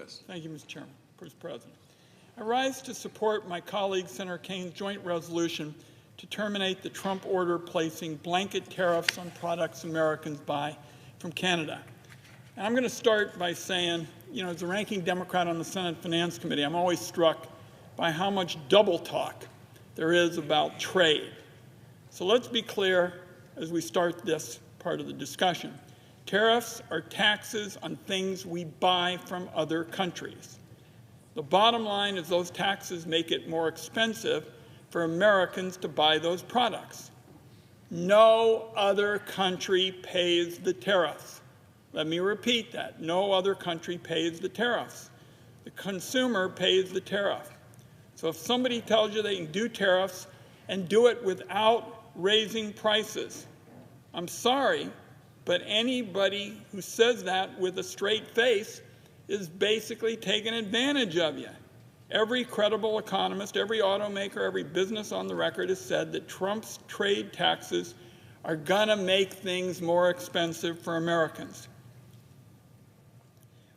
recess. Thank you, Mr. Chairman. Mr. President. I rise to support my colleague Senator Kane's joint resolution to terminate the Trump order placing blanket tariffs on products Americans buy from Canada. And I'm going to start by saying, as a ranking Democrat on the Senate Finance Committee, I'm always struck by how much double talk there is about trade. So let's be clear as we start this part of the discussion. Tariffs are taxes on things we buy from other countries. The bottom line is those taxes make it more expensive for Americans to buy those products. No other country pays the tariffs. Let me repeat that. No other country pays the tariffs. The consumer pays the tariff. So if somebody tells you they can do tariffs and do it without raising prices, I'm sorry, but anybody who says that with a straight face is basically taking advantage of you. Every credible economist, every automaker, every business on the record has said that Trump's trade taxes are going to make things more expensive for Americans.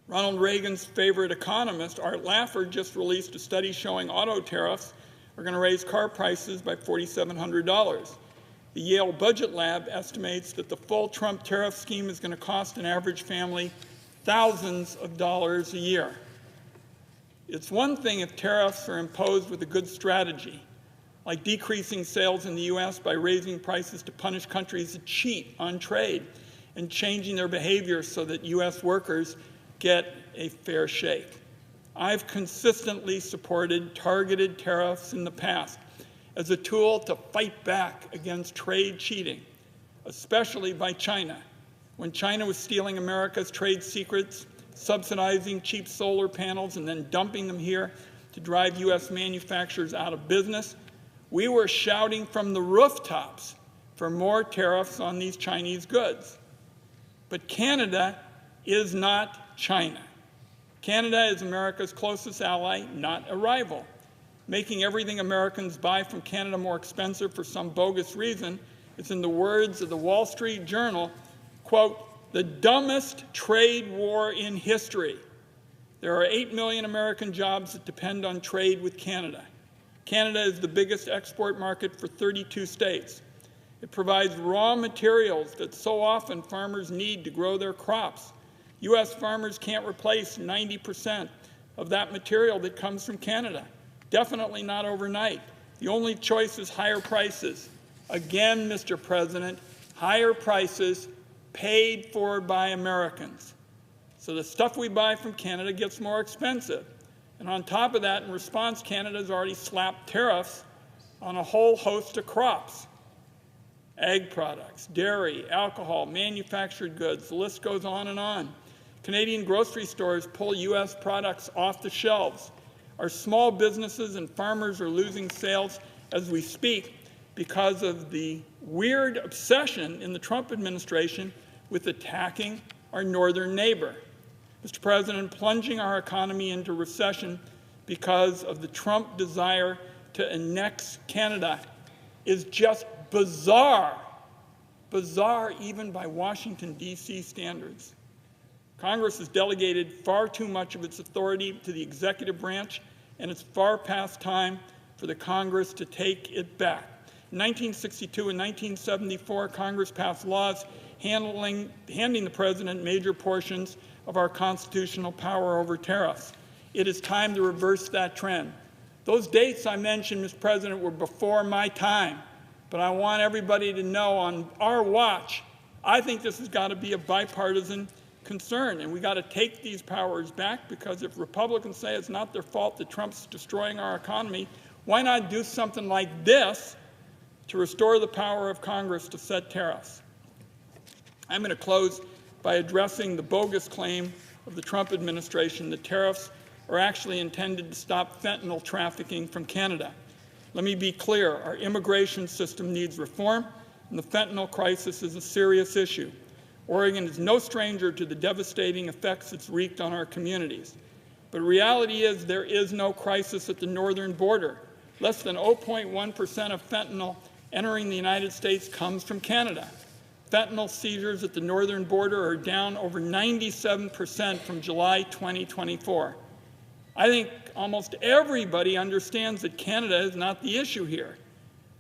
Ronald Reagan's favorite economist, Art Laffer, just released a study showing auto tariffs are going to raise car prices by $4,700. The Yale Budget Lab estimates that the full Trump tariff scheme is going to cost an average family thousands of dollars a year. It's one thing if tariffs are imposed with a good strategy, like decreasing sales in the U.S. by raising prices to punish countries that cheat on trade and changing their behavior so that U.S. workers get a fair shake. I've consistently supported targeted tariffs in the past as a tool to fight back against trade cheating, especially by China. When China was stealing America's trade secrets, subsidizing cheap solar panels, and then dumping them here to drive U.S. manufacturers out of business, we were shouting from the rooftops for more tariffs on these Chinese goods. But Canada is not China. Canada is America's closest ally, not a rival. Making everything Americans buy from Canada more expensive for some bogus reason is, in the words of the Wall Street Journal, quote, the dumbest trade war in history. There are 8 million American jobs that depend on trade with Canada. Canada is the biggest export market for 32 states. It provides raw materials that so often farmers need to grow their crops. U.S. farmers can't replace 90% of that material that comes from Canada. Definitely not overnight. The only choice is higher prices. Again, Mr. President, higher prices paid for by Americans. So the stuff we buy from Canada gets more expensive. And on top of that, in response, Canada's already slapped tariffs on a whole host of crops. Ag products, dairy, alcohol, manufactured goods, the list goes on and on. Canadian grocery stores pull U.S. products off the shelves. Our small businesses and farmers are losing sales as we speak because of the weird obsession in the Trump administration with attacking our northern neighbor. Mr. President, plunging our economy into recession because of the Trump desire to annex Canada is just bizarre. Bizarre even by Washington, D.C. standards. Congress has delegated far too much of its authority to the executive branch, and it's far past time for the Congress to take it back. In 1962 and 1974, Congress passed laws handing the President major portions of our constitutional power over tariffs. It is time to reverse that trend. Those dates I mentioned, Mr. President, were before my time, but I want everybody to know on our watch, I think this has got to be a bipartisan concern, and we got to take these powers back, because if Republicans say it's not their fault that Trump's destroying our economy, why not do something like this to restore the power of Congress to set tariffs? I'm going to close by addressing the bogus claim of the Trump administration that tariffs are actually intended to stop fentanyl trafficking from Canada. Let me be clear, our immigration system needs reform, and the fentanyl crisis is a serious issue. Oregon is no stranger to the devastating effects it's wreaked on our communities. But reality is there is no crisis at the northern border. Less than 0.1% of fentanyl entering the United States comes from Canada. fentanyl seizures at the northern border are down over 97% from July 2024. I think almost everybody understands that Canada is not the issue here.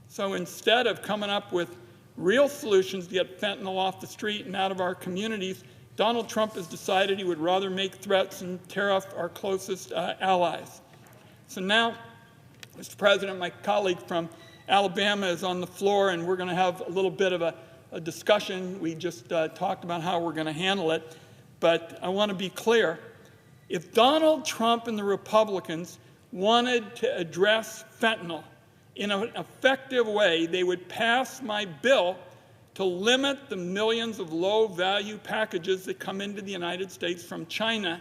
So instead of coming up with real solutions to get fentanyl off the street and out of our communities, Donald Trump has decided he would rather make threats and tariff our closest allies. So now, Mr. President, my colleague from Alabama is on the floor, and we're going to have a little bit of a discussion. We just talked about how we're going to handle it. But I want to be clear. If Donald Trump and the Republicans wanted to address fentanyl in an effective way, they would pass my bill to limit the millions of low-value packages that come into the United States from China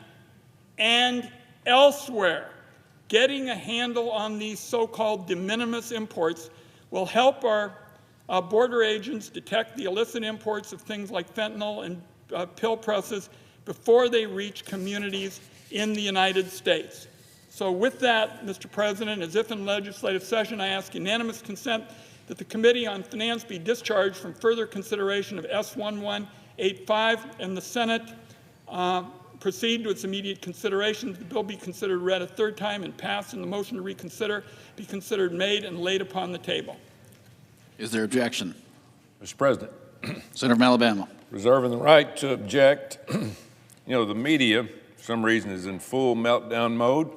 and elsewhere. Getting a handle on these so-called de minimis imports will help our border agents detect the illicit imports of things like fentanyl and pill presses before they reach communities in the United States. So with that, Mr. President, as if in legislative session, I ask unanimous consent that the Committee on Finance be discharged from further consideration of S1185 and the Senate proceed to its immediate consideration. The bill be considered read a third time and passed, and the motion to reconsider be considered made and laid upon the table. Is there objection? Mr. President. Senator from Alabama. Reserving the right to object. The media, for some reason, is in full meltdown mode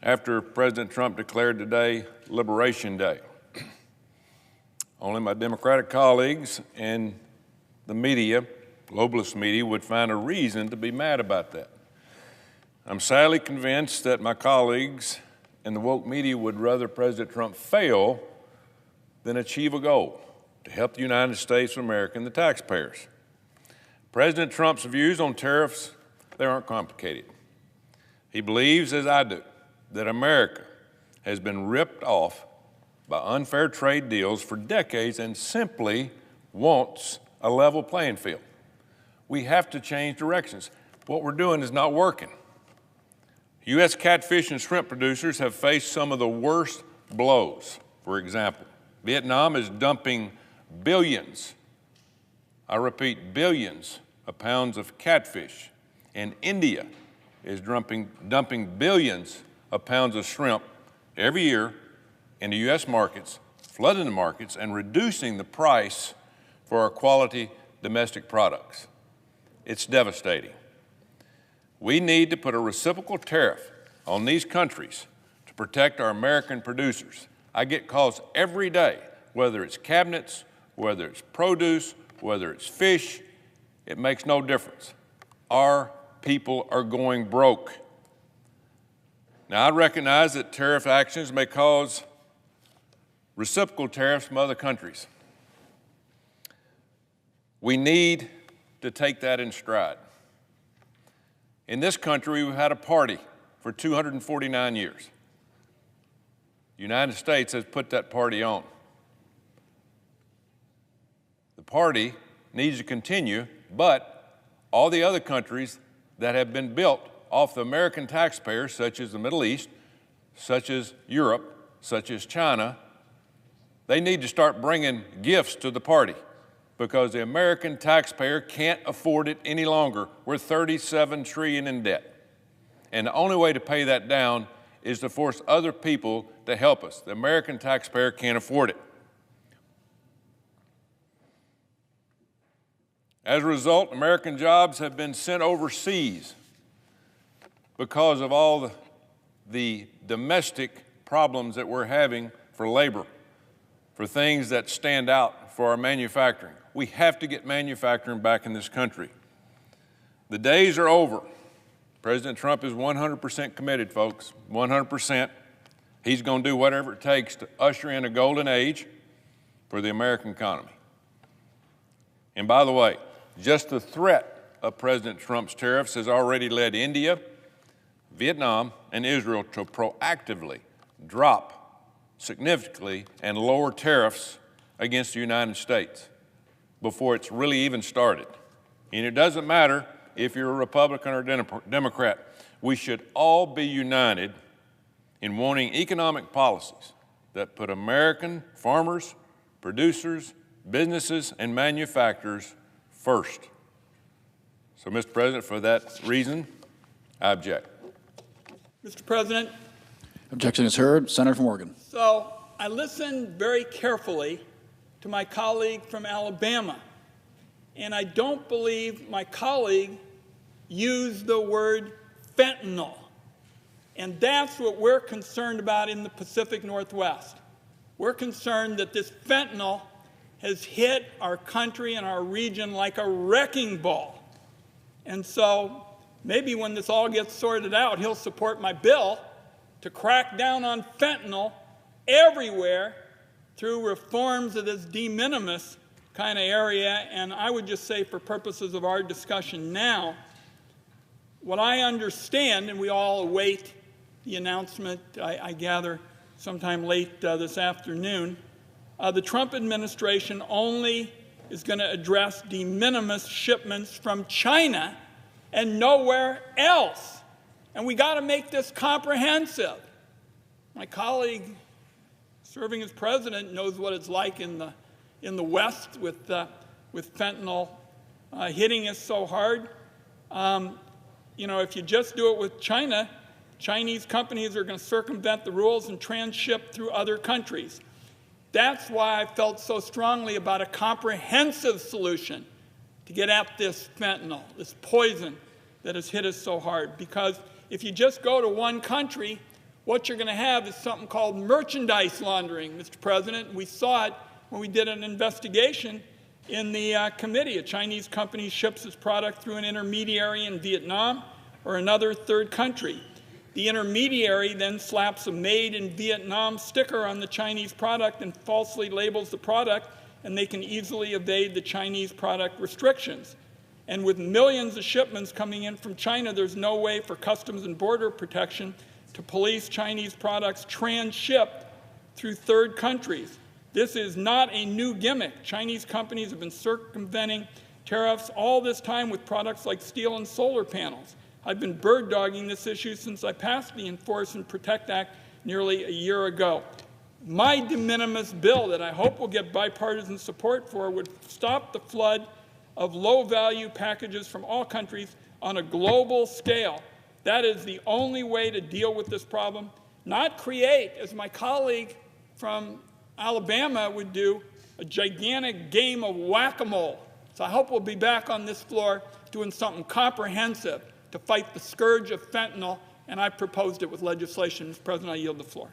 after President Trump declared today Liberation Day. Only my Democratic colleagues and the media, globalist media, would find a reason to be mad about that. I'm sadly convinced that my colleagues and the woke media would rather President Trump fail than achieve a goal to help the United States of America and the taxpayers. President Trump's views on tariffs, they aren't complicated. He believes, as I do, that America has been ripped off by unfair trade deals for decades and simply wants a level playing field. We have to change directions. What we're doing is not working. U.S. catfish and shrimp producers have faced some of the worst blows. For example, Vietnam is dumping billions, I repeat, billions of pounds of catfish, and India is dumping billions of pounds of shrimp every year into U.S. markets, flooding the markets, and reducing the price for our quality domestic products. It's devastating. We need to put a reciprocal tariff on these countries to protect our American producers. I get calls every day, whether it's cabinets, whether it's produce, whether it's fish, it makes no difference. Our people are going broke. Now, I recognize that tariff actions may cause reciprocal tariffs from other countries. We need to take that in stride. In this country, we've had a party for 249 years. The United States has put that party on. The party needs to continue, but all the other countries that have been built off the American taxpayers, such as the Middle East, such as Europe, such as China, they need to start bringing gifts to the party because the American taxpayer can't afford it any longer. We're $37 trillion in debt. And the only way to pay that down is to force other people to help us. The American taxpayer can't afford it. As a result, American jobs have been sent overseas because of all the domestic problems that we're having for labor, for things that stand out for our manufacturing. We have to get manufacturing back in this country. The days are over. President Trump is 100% committed, folks, 100%. He's going to do whatever it takes to usher in a golden age for the American economy. And by the way, just the threat of President Trump's tariffs has already led India, Vietnam, and Israel to proactively drop significantly and lower tariffs against the United States before it's really even started. And it doesn't matter if you're a Republican or Democrat. We should all be united in wanting economic policies that put American farmers, producers, businesses and manufacturers first. So, Mr. President, for that reason, I object. Mr. President, Objection is heard. Senator from Oregon. so I listened very carefully to my colleague from Alabama, and I don't believe my colleague used the word fentanyl. And that's what we're concerned about in the Pacific Northwest. We're concerned that this fentanyl has hit our country and our region like a wrecking ball. And so maybe when this all gets sorted out, he'll support my bill to crack down on fentanyl everywhere through reforms of this de minimis kind of area. And I would just say, for purposes of our discussion now, what I understand, and we all await the announcement, I gather, sometime late this afternoon, the Trump administration only is going to address de minimis shipments from China and nowhere else. And we got to make this comprehensive. My colleague serving as president knows what it's like in the West with fentanyl hitting us so hard. If you just do it with China, Chinese companies are going to circumvent the rules and transship through other countries. That's why I felt so strongly about a comprehensive solution to get at this fentanyl, this poison that has hit us so hard. Because if you just go to one country, what you're going to have is something called merchandise laundering, Mr. President. We saw it when we did an investigation in the committee. A Chinese company ships its product through an intermediary in Vietnam or another third country. The intermediary then slaps a made in Vietnam sticker on the Chinese product and falsely labels the product, and they can easily evade the Chinese product restrictions. And with millions of shipments coming in from China, there's no way for Customs and Border Protection to police Chinese products transshipped through third countries. This is not a new gimmick. Chinese companies have been circumventing tariffs all this time with products like steel and solar panels. I've been bird-dogging this issue since I passed the Enforce and Protect Act nearly a year ago. My de minimis bill that I hope will get bipartisan support for would stop the flood of low-value packages from all countries on a global scale. That is the only way to deal with this problem, not create, as my colleague from Alabama would do, a gigantic game of whack-a-mole. So I hope we'll be back on this floor doing something comprehensive to fight the scourge of fentanyl, and I proposed it with legislation. Mr. President, I yield the floor.